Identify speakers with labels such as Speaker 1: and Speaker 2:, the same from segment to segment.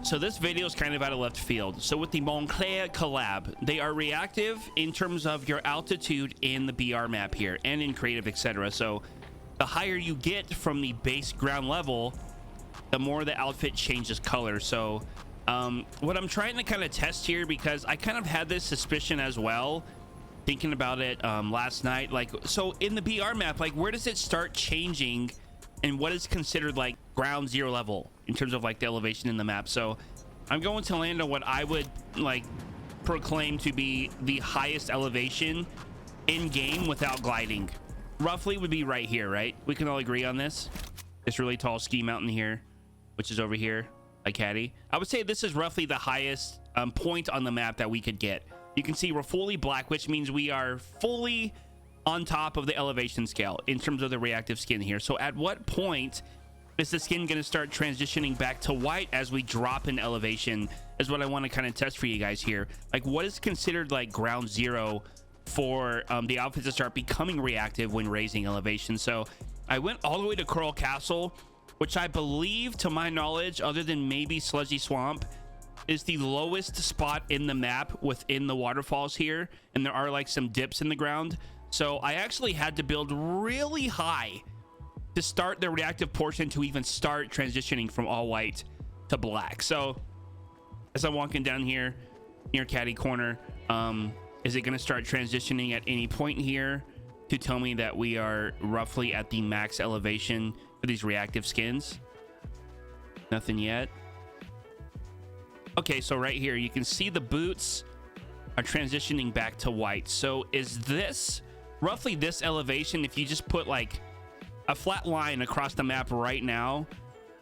Speaker 1: So this video is kind of out of left field. So with the Montclair collab, they are reactive in terms of your altitude in the BR map here and in creative, etc. So the higher you get from the base ground level, the more the outfit changes color. So what I'm trying to kind of test here, because I kind of had this suspicion as well, thinking about it last night, like, so in the BR map, like, where does it start changing and what is considered like ground zero level in terms of like the elevation in the map? So I'm going to land on what I would like proclaim to be the highest elevation in game without gliding. Roughly would be right here, right? We can all agree on this. This really tall ski mountain here, which is over here, like Caddy. I would say this is roughly the highest point on the map that we could get. You can see we're fully black, which means we are fully on top of the elevation scale in terms of the reactive skin here. So at what point is the skin going to start transitioning back to white as we drop in elevation is what I want to kind of test for you guys here. Like, what is considered like ground zero for the outfit to start becoming reactive when raising elevation? So I went all the way to Coral Castle, which I believe, to my knowledge, other than maybe Sludgy Swamp, is the lowest spot in the map within the waterfalls here, and there are like some dips in the ground. So I actually had to build really high to start the reactive portion to even start transitioning from all white to black. So as I'm walking down here near Caddy Corner, is it going to start transitioning at any point here to tell me that we are roughly at the max elevation for these reactive skins? Nothing yet. Okay, so right here you can see the boots are transitioning back to white. So is this roughly this elevation? If you just put like a flat line across the map right now,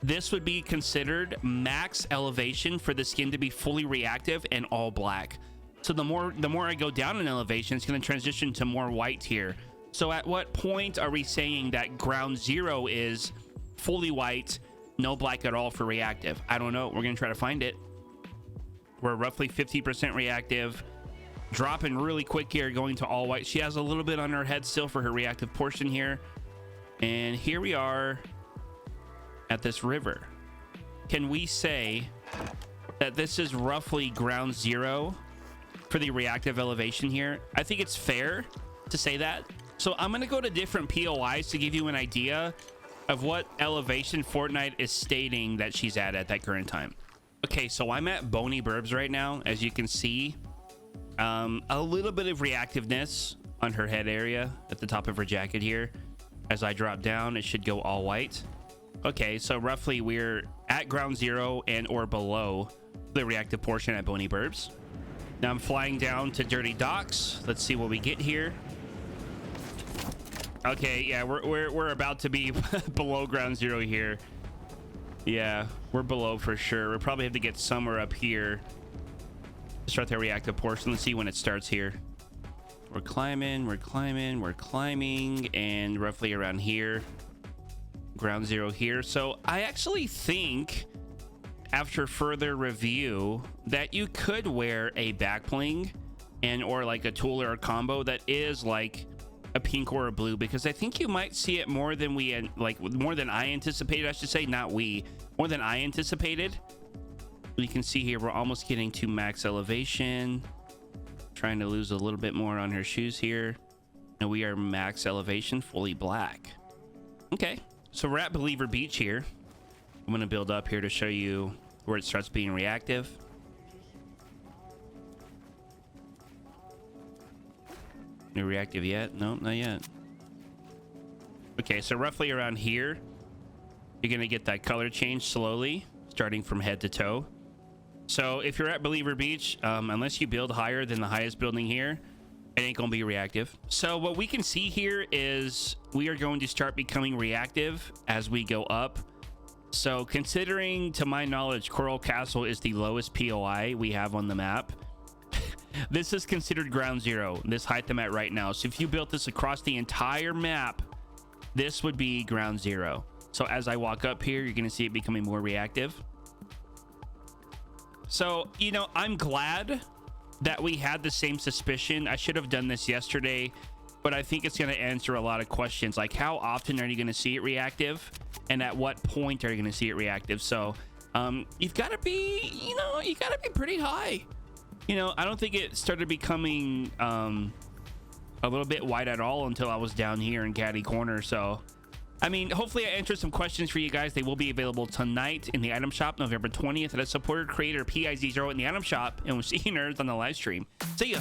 Speaker 1: this would be considered max elevation for the skin to be fully reactive and all black. So the more I go down in elevation, it's going to transition to more white here. So at what point are we saying that ground zero is fully white, no black at all for reactive? I don't know. We're going to try to find it. We're roughly 50% reactive, dropping really quick here, going to all white. She has a little bit on her head still for her reactive portion here. And here we are at this river. Can we say that this is roughly ground zero for the reactive elevation here? I think it's fair to say that. So I'm going to go to different POIs to give you an idea of what elevation Fortnite is stating that she's at that current time. Okay, so I'm at Bony Burbs right now. As you can see, a little bit of reactiveness on her head area at the top of her jacket here. As I drop down, it should go all white. Okay, so roughly we're at ground zero and or below the reactive portion at Bony Burbs. Now I'm flying down to Dirty Docks. Let's see what we get here. Okay, yeah, we're about to be below ground zero here. Yeah, we're below for sure. We'll probably have to get somewhere up here to start the reactive portion. Let's see when it starts here. We're climbing, and roughly around here, ground zero here. So I actually think, after further review, that you could wear a back bling and or like a tool or a combo that is like a pink or a blue, because I think you might see it more than more than I anticipated. I should say, not we, more than I anticipated. You can see here we're almost getting to max elevation, trying to lose a little bit more on her shoes here, and we are max elevation, fully black. Okay, so we're at Believer Beach here. I'm going to build up here to show you where it starts being reactive. No reactive yet? No, not yet. Okay, so roughly around here, you're going to get that color change slowly, starting from head to toe. So if you're at Believer Beach, unless you build higher than the highest building here, it ain't going to be reactive. So what we can see here is we are going to start becoming reactive as we go up. So considering, to my knowledge, Coral Castle is the lowest POI we have on the map, this is considered ground zero, this height I'm at right now. So if you built this across the entire map, this would be ground zero. So as I walk up here, you're going to see it becoming more reactive. So, you know, I'm glad that we had the same suspicion. I should have done this yesterday, but I think it's going to answer a lot of questions, like how often are you going to see it reactive, and at what point are you going to see it reactive? So you've got to be, you got to be pretty high. I don't think it started becoming a little bit wide at all until I was down here in Caddy Corner. So, I mean, hopefully I answered some questions for you guys. They will be available tonight in the item shop, November 20th, at a supported creator PIZ0 in the item shop. And we'll see you nerds on the live stream. See ya.